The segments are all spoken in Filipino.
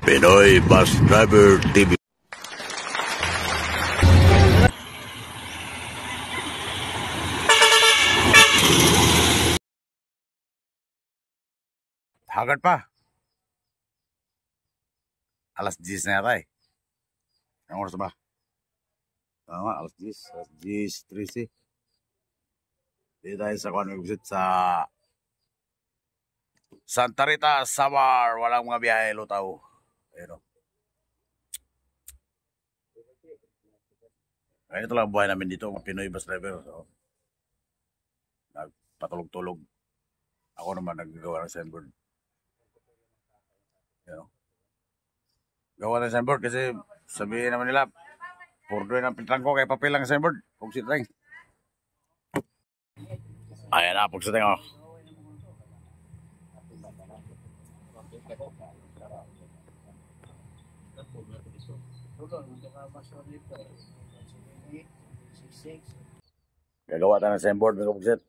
Pinoy Bus Driver TV. Haggard pa. Alas 10 na yata eh. Anong oras ba? Tama, alas 10. Alas 10:13. Dito tayo sa Convict sa Santa Rita, Samar. Walang mga biyahe, lutaw. Ayun o. Kaya ito lang buhay namin dito, mga Pinoy bus driver. So, nagpatulog-tulog. Ako naman naggagawa ng signboard. Ayun o. Gawa ng signboard kasi sabihin naman nila, purdoy ng pintrang ko, kaya papel lang signboard. Kung sitring. Ayan na, pag sitring o. Gagawa tayo ng signboard, mga kapagsit.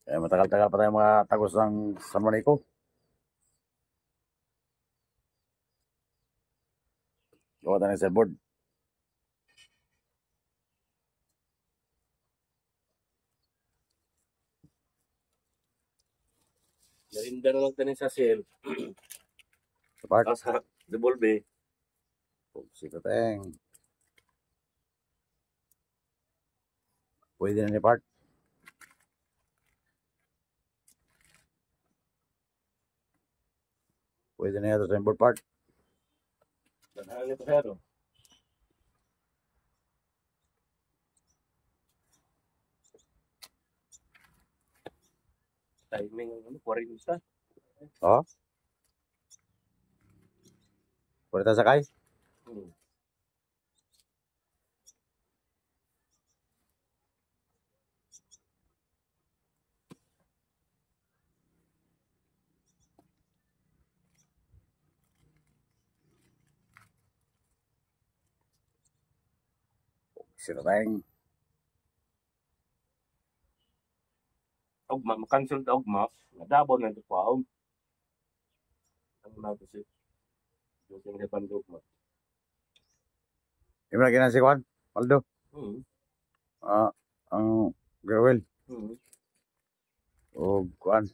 Kaya matagal-tagal pa tayo mga tagos ng San Manico. Gawa tayo ng signboard. Narinda na lang tanin sa sale. Sa park. Sa devolve. Sito teng. Pwede na ni park. Pwede na yata sa signboard park. Danaan ito pero. Timing ano, 40. Oh. Pwede tayo sakay. Sito teng. Ugma, makancel ta ugma. Nadabaw na ito pa. Ang nato si yung depan ugma. Yung na ginasi Juan, Aldo. Ang Gerwell. O Juan.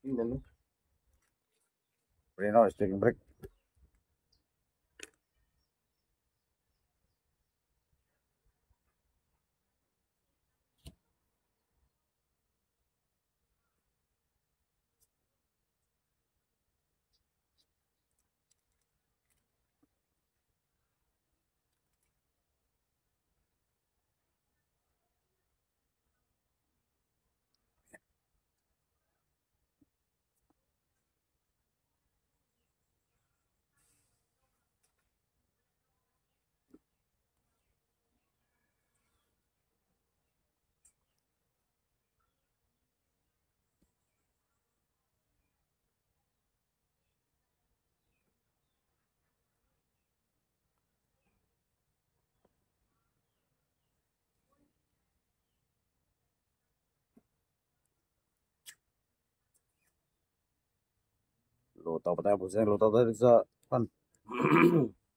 Yun ano? Pwede no, sticking brake. Lutaw pa tayo po siya. Lutaw tayo sa Juan.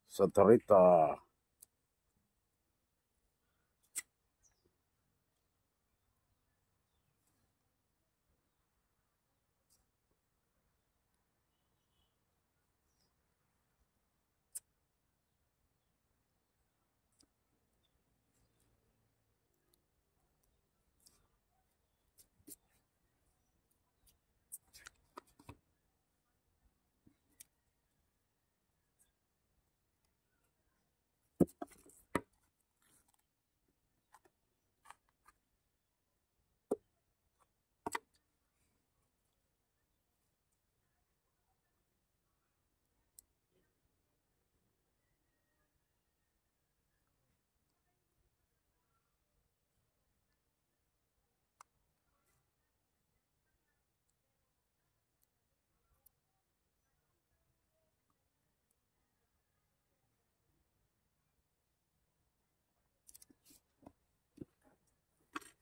Santa Rita.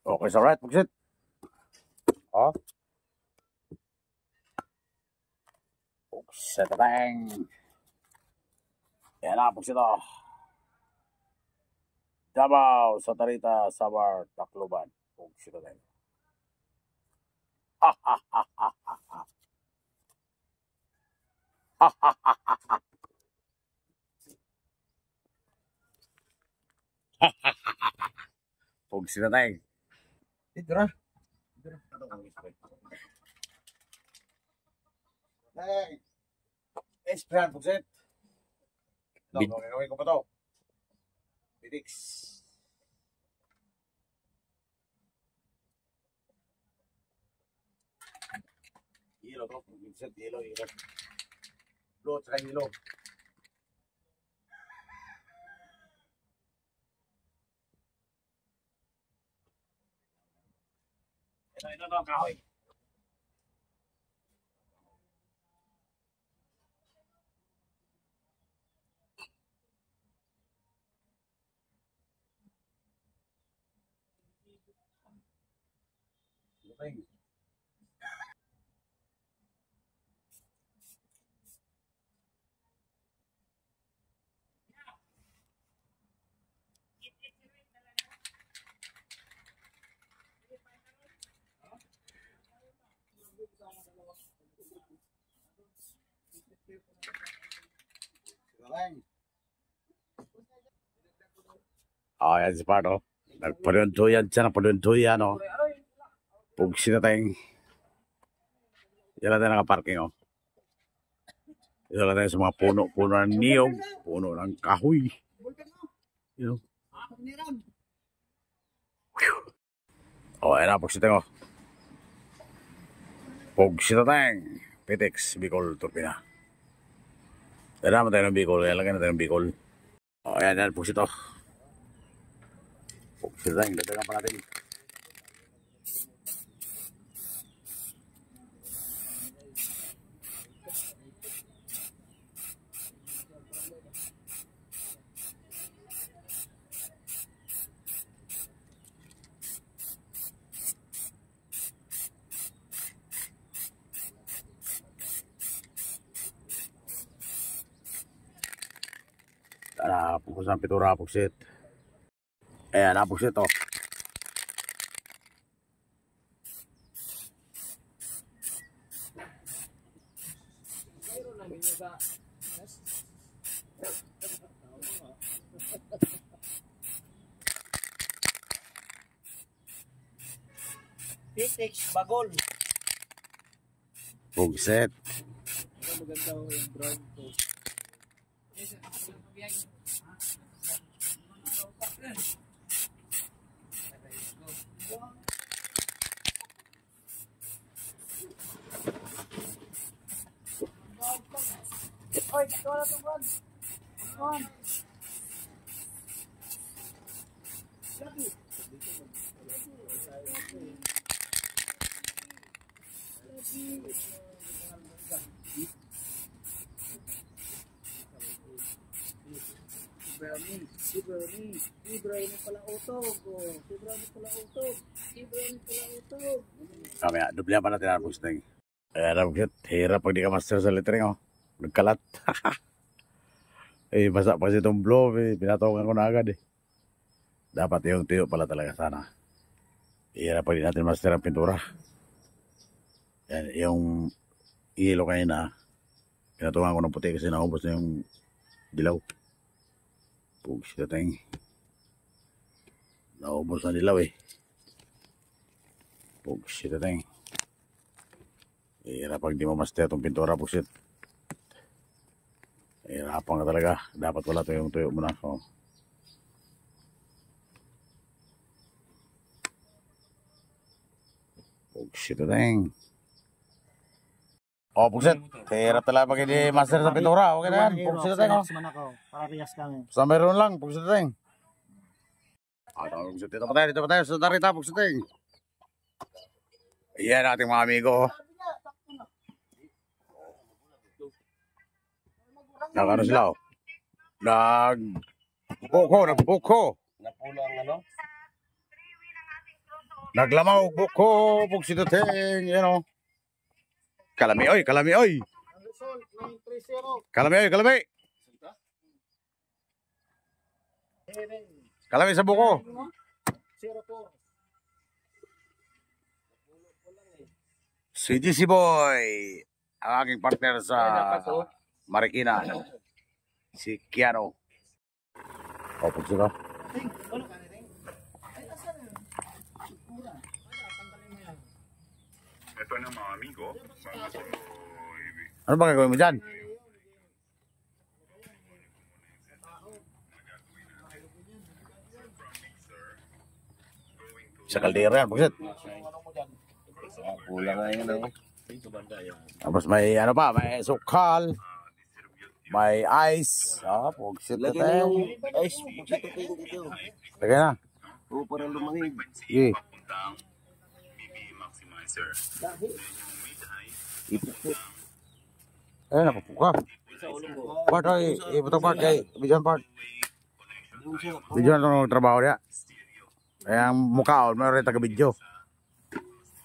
Okay, so right, pagsit. Oh. Sa tatang. Yan na, pugsito. Davao, Satarita, Samar, Tacloban. Pugsito tayo. Ha ha ha ha ha ha. Ha ha ha ha ha. Pugsito tayo. Ito na. Hey! Esprayan, pugsit. Ito, gagawin ko pa to. Pitix. Hilo to. Pugsit, hilo. Load sa hilo. Ito, kahoy. Oh, yan si Pardo. Nagpaduntuyan siya, nagpaduntuyan, oh. Pugsi na tayong. Yan lang tayo nakaparking, oh. Yan lang tayo sa mga puno ng niyog, puno ng kahoy. You know? Oh, yan na, pugsi tayo. Pugsi na tayong. Pitix, Bicol, Turpina. Yan naman tayo ng Bicol, yan lang na tayo ng Bicol. Oh, yan, pugsi to. Pugsi na tayong, dadagan pa natin. Pugsan pitura, pugsit. Ayan, napugsit to. Pitix, bagol. Pugsit. Maganda yung brown ko. Oy, wala tong ban. On. Lagi. Si Brownie pala utog. Si Brownie pala utog. Kami, dublihan pa natin ang pugsit. Ayan, napugsit. Hirap pag di ka master sa lettering, oh. Nagkalat. Eh, basa pa si itong blow, eh. Pinatawagan ko na agad, eh. Dapat yung tuyo pala talaga sana. Hirap pag di natin master ang pintura. Yan, yung ilo kanina, pinatawagan ko ng puti kasi naubos na yung dilaw. Pugsit na tayong. Naubos na dilaw, eh. Pugsit na tayong. Hirap pag di mo master itong pintura, pugsit. Hirapan ka talaga. Dapat wala tuyong tuyo mo na. Oh. Pugsit na tayong. Oh, pugsit. Hirap talaga pag hindi master sa pintura. Okay na yan. Pugsit na tayong. Parehas kami. Sa meron lang. Pugsit na tayong. Pugsit. Dito pa tayo. Sa Tarita, pugsit na tayong. Ayan ating mga amigo. Nag-ano sila, oh. Nagbuko. Napulo ang ano? Naglamaw, buko, pugsit na tayong. Yan, oh. Kalami, oy. Luzon, 930. Kalami, kalami. Kalami sa buko. 04. Si GC Boy. Ang aking partner sa Marikina. Si Kiano. O, pagsira. Ay, wala ka na rin. Ay, asan na? Mura. Tanggalin mo yan. Ito na mga amigo. Ano ba gagawin mo dyan? Sa kaldera yan, pagsit. Kulang nga yun. Tapos may ano pa, may sukal. May ice. Ah, pagsit na Lagyan na tayo. yung ice. Pugsito kayo dito. Lagyan na. Oo, parang lumangig. Sige. Ipuput. Eh, napapuka. Part, ay, ibutang part kay Bijan part. Bijan itong trabaho niya. Kaya ang mukaon, mayroon rin taga-video.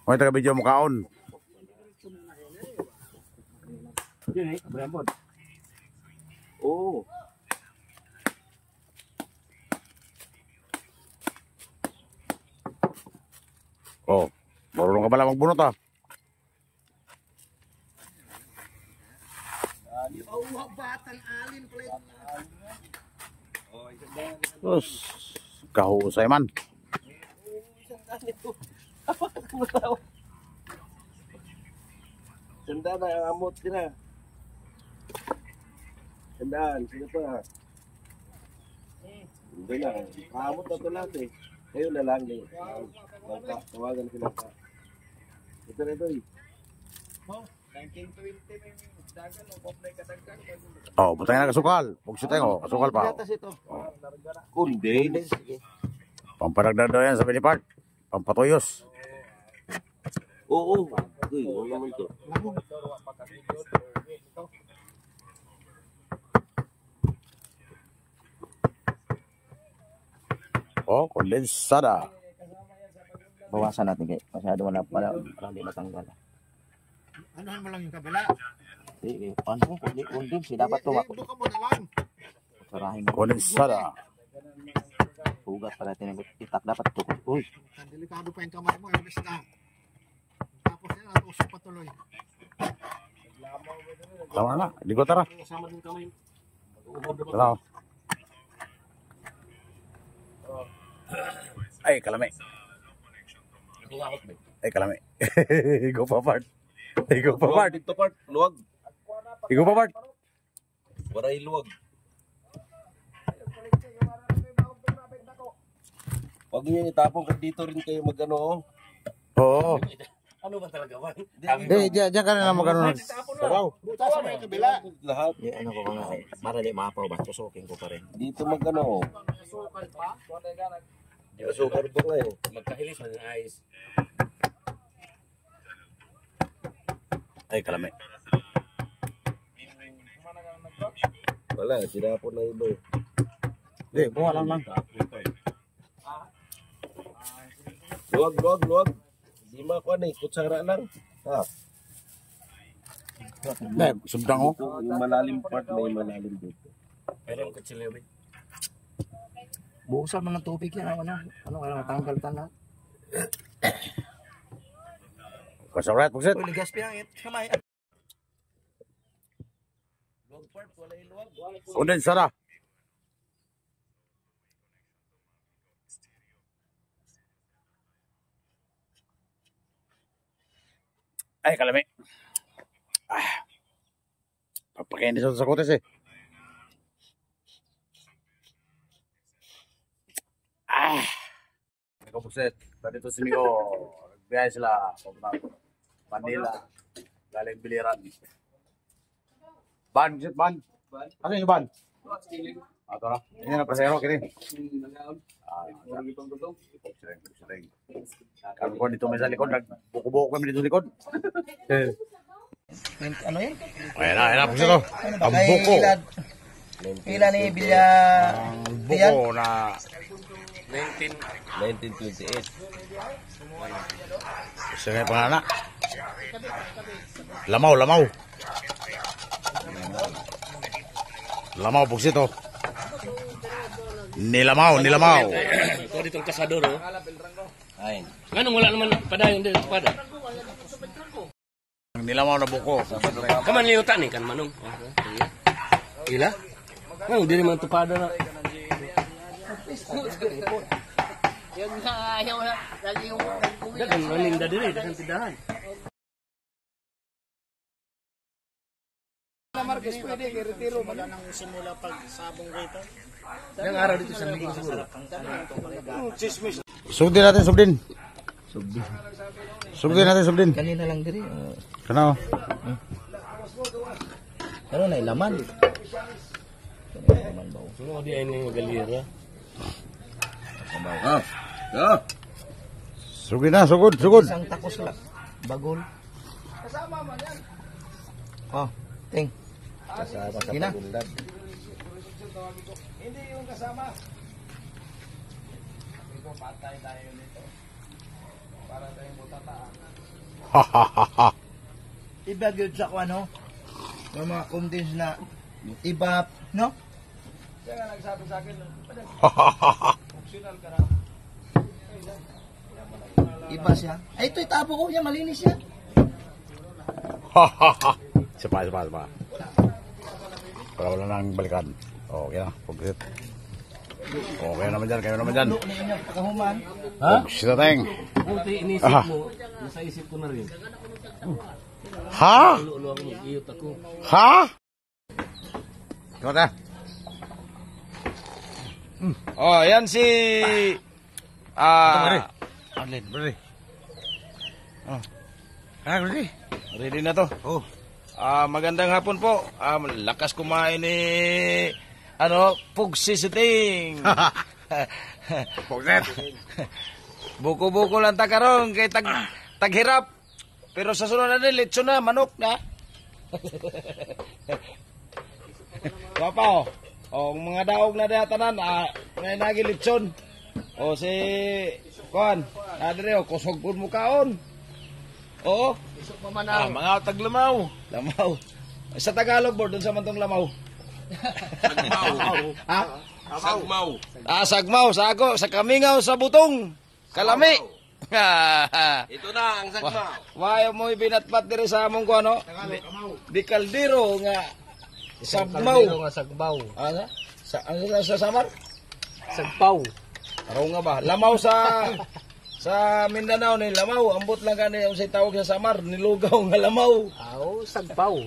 May taga-video mukaon. Oo. Oh, marunong ka pala magbunot ah. Oh, batang alin pala. Terus, kahusay man. Tandaan na, amot ka na. Tandaan, sino pa? Hindi na, amot na ito lahat eh. Kayo na lang eh. Tawagan sila ka. Ito na ito eh. 1920 na yung dagan o kopnay katagkag. Oh, butang na kasukal. Pugsit tayo, kasukal pa. ito. Kundi. Sige. Pamparagdag daw yan sa Benipart. Pampatuyos. Oo. Uy, ano naman ito? Oh, kondensada. Bawasan natin kay masyado wala pala parang di matanggal. Anuhan mo lang yung kabila. Sige, ano kundi si dapat to Buka mo na lang. sarahin mo. Kondensada. Hugas para tinagot itak dapat tukod. Uy, Delikado pa yung kamay mo. Imbes na. Tapos yan, natusok patuloy. Tama na, di ko tara. Kasama din kamay. Tara. Ay, kalami. Ay, kalami. Go pa part. Go pa part. Dito part, luwag. Go pa part. Waray luwag. Huwag niyo itapong kasi dito rin kayo mag-ano. Oo. Ano ba talaga ba? Hindi, diyan ka na lang magano. Wow. Butas mo yung kabila. Lahat. yung ano ko mga para di maapaw ba tusukin ko pa rin. Dito mag-ano. Asukar ba nga eh. Magkahilis man yung ayos. Ay, kalami. Wala, sinapon na iba eh. Hindi, buha lang lang. Luwag, luwag, luwag. Di makuha eh, kutsara lang. Ha? Hindi, sumdang ko. Ito, yung malalim part may malalim dito. Pero ang kutsilyo Buhusan mo ng tubig yan ano kaya matanggal ta na. Pasawrat, pagsit. Uy, ligas piyangit. Kamay. Luwag part, wala yung luwag. Kondensada. Ay, kalami. Ah. Papakain sa sakotes eh. Ah. Ikaw pagsit. Tadi to si Miko. Nagbiyahe sila. Manila. Galing Biliran. Ban, pagsit, ban. Ano yung ban? Ato na. Ini na pasero kini. Kami ko dito may sa likod, nagbuko-buko kami dito sa likod. Ano yun? Ayan na po siya to. Ang buko. Pila ni Bilya Ang buko na 1928. gusto nga yung pangalan. Lamaw, lamaw. Lamaw pugsit oh. Nilamaw. Ito dito ang kasador, oh. Ay. Ganun, wala naman padayon din pada. Nilamaw na buko. Kaman liutan ni kan manong. Ila? Oh, di naman tupada na. Yung ayaw na, lagi yung Dagan maninda diri, dagan tindahan. na Marcos, pwede, i-retiro mo na nang simula pagsabong rito. Yang araw dito sa linggo siguro. Sugdin natin, sugdin. Sugdin natin, sugdin. Kanina lang diri. Kano? Ano na ilaman? Suno di ay ni galera. Sugdin na, sugod. Isang takos lang. Bagol. Oh, ting. Kasama sa pagundag. Hindi yung kasama. Ito patay tayo nito. Para tayong butataan. Iba gyud sa ano? Yung mga condense na iba, no? Siya nga nagsabi sa akin, optional ka na. Iba siya. Ay, ito itapo ko niya, malinis siya. Sapa. Para wala nang balikan. Okay na, pugsit. Okay naman dyan, kayo naman dyan. Lulo na inyo, pagkahuman. Ha? Pugsit na tayong. Buti inisip mo, nasa isip ko na rin. Ha? Lulo ako mag-iyot ako. Ha? Kata? Oh, yan si Arlene, ready? ready. Ready na to. Oh. Magandang hapon po. Lakas kumain ni Pugsi si Ting. Pugsit. Buko-buko lang ta karon kay taghirap. Pero sa sunod na litso na manok na. Papa, ang mga daog na diha tanan, ngay nagi litson. O si Kuan, adre kusog pud mo kaon. Oo. Mga taglamaw. Lamaw. Sa Tagalog board, dun sa mantong lamaw. Sagmaw. Ha? Sagmaw. Sagmaw. Sa ako, sa kamingaw, sa butong. Kalami. Ito na ang sagmaw. Wayo mo ibinatpat diri sa among ko ano? Di kaldero nga sagmaw. Sagbaw. Ano? Sa Samar? Sagpaw. Araw nga ba? Lamaw sa Mindanao ni lamaw, ambot lang kani ang say tawag sa Samar, nilugaw nga lamaw. Aw, sagpaw.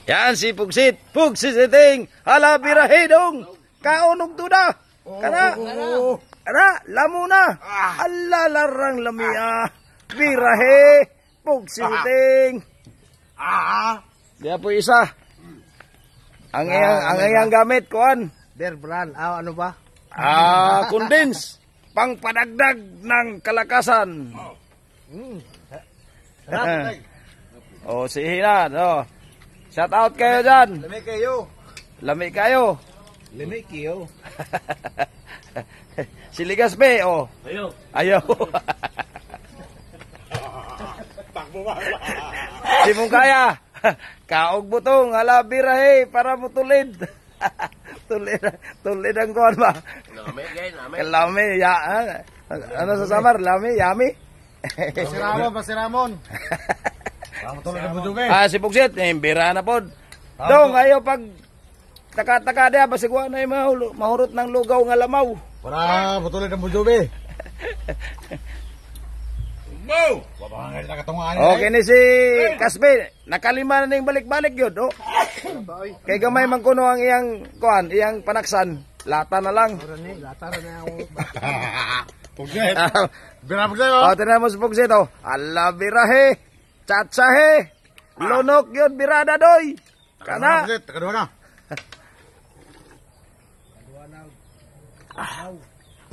Yan si Pugsit, Pugsiting, hala birahidong, kaunog tuda. Kana, lamo na. Ala larang lamia, birahe, Pugsiting. Diya po isa. Ang iyang gamit, kuan. Bear brand, ano ba? Condense. Pangpadagdag ng kalakasan. Si Hinan. Shout out kayo dyan. Lami kayo. Si Ligaspe, Ayaw. Si Mungkaya. Kaog butong, hala birahe, para mo tulid. tulid ang kuhan ba? Lami, ano sa Samar? Lami, yami? Si Ramon. Tulad ng buduge. Si Pugsit, bira na po. Dong, ayaw pag taka-taka diya, basigwa na yung mahurot ng lugaw nga lamaw. Para putulid ng buduge. Okay ni si Kasbe, nakalima na ning balik-balik yun, Kay gamay man kuno ang iyang kuan, iyang panaksan, lata na lang. Pugsit. Bira pugsit. Tinan mo si Pugsit, ala birahe, chatsahe, lunok yun, birada doy. Kana. Pugsit, kadua na. 2-0.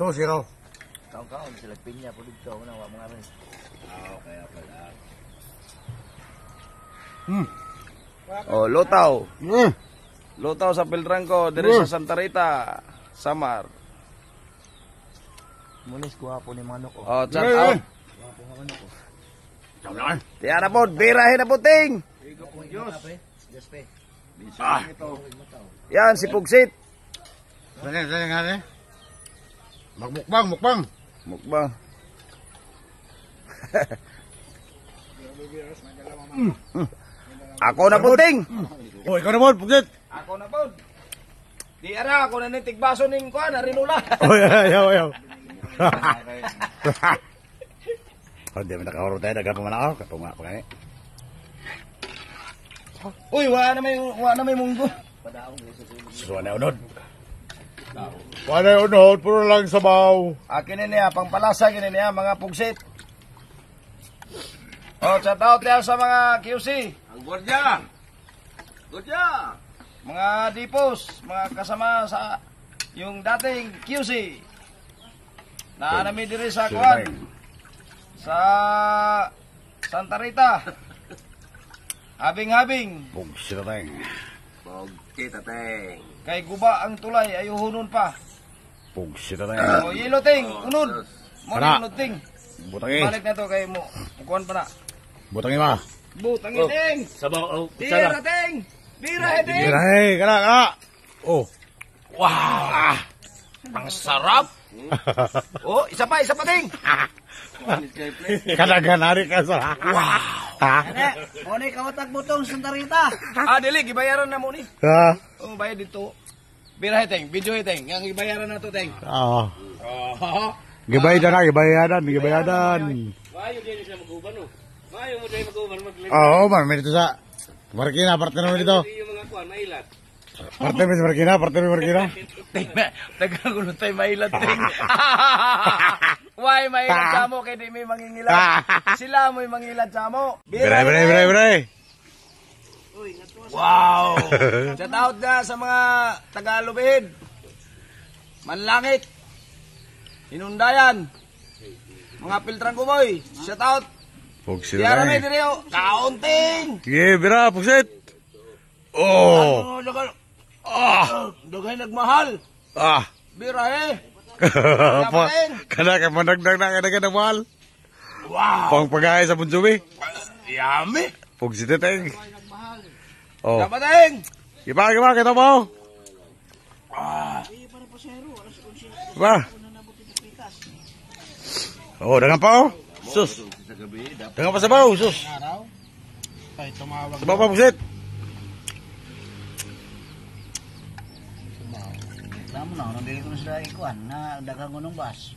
Kaon-kaon sila pinya po dito na wa mga rin. Lutaw. Lutaw sa Piltrangco, dire sa Santa Rita, Samar. Mulis kuha po ni manok. Oh, shout out. Tiyan na po, birahin na po, ting. Yan, si Pugsit. Sali nga rin. Mukbang. Mukbang. Ako na po, ting. Oh, ikaw naman, Pugsit. Ako na po. Di ara, ako na nitigbaso ning kuha, narinula. Oh, ayaw. Oh, di mo nakahuro tayo, nagkapaman ako, kapuma pa kayo. Uy, wala na may munggo. Susuan na unod. Wala unod, puro lang sabaw. Akin na niya, pangpalasa, akin na niya, mga Pugsit. Oh, shout out yan sa mga QC. Ang gwardiya. Gwardiya. Mga dipos, mga kasama sa yung dating QC. Na nami diri sa Kuan. Sa Santa Rita. Habing-habing. Pugsit na tayo. Kita teng. Kay guba ang tulay, ayuhunon pa. Pugsit na tayo. O yelo ting, unod. Mo Kana. unod ting. Butangi. Balik na to kay mo. Kuan pa na. Butangi ba? Butangi ting. Sabaw, oh, Bira kutsara. ting. Bira ting. Hey, kana. Oh. Wow! Ang sarap! Oh, isa pa ting. Kanaganari ka sa... Wow. Ha? O ni kawatag butong Santa Rita. Ah, dili gibayaran na mo ni. Ha? Oh, bayad dito. Bira ting, video ting. Yang gibayaran na to ting. Oo. Gibayadan. Mayo din siya mag-uban, oh. Mayo mo din mag-uban, mag-live. Oo, man, may dito sa... Marikina, partner mo dito. Yung mga kuwan, mailat. Partner mo sa Marikina. Ting na, nagkagulo tayo mailat ting. Why mailat sa mo kay di may mangingilat. Sila mo'y mangilat sa mo. Bire. Wow! Shout out na sa mga Tagalubid. Manlangit. Inundayan. Mga Piltrang Kumoy. Shout out. Pugsit Diara na may direo. Kaunting. Sige, bira, pugsit. Oh. Ano, dugay nagmahal. Ah. Bira eh. Kana ka managdag na ka mahal. Wow. Pang pagkain sa Bunsubi. Yummy. Pugsit na tayo. Oh. Dapating. Iba, kita mo. Iba. Oh, dengan pa oh. Sus. Dengan pa sabaw, sus. Ay, tumawag. Sabaw pa, pugsit. Tama na, nandito ko na sila ikuan na dagang gunong bas.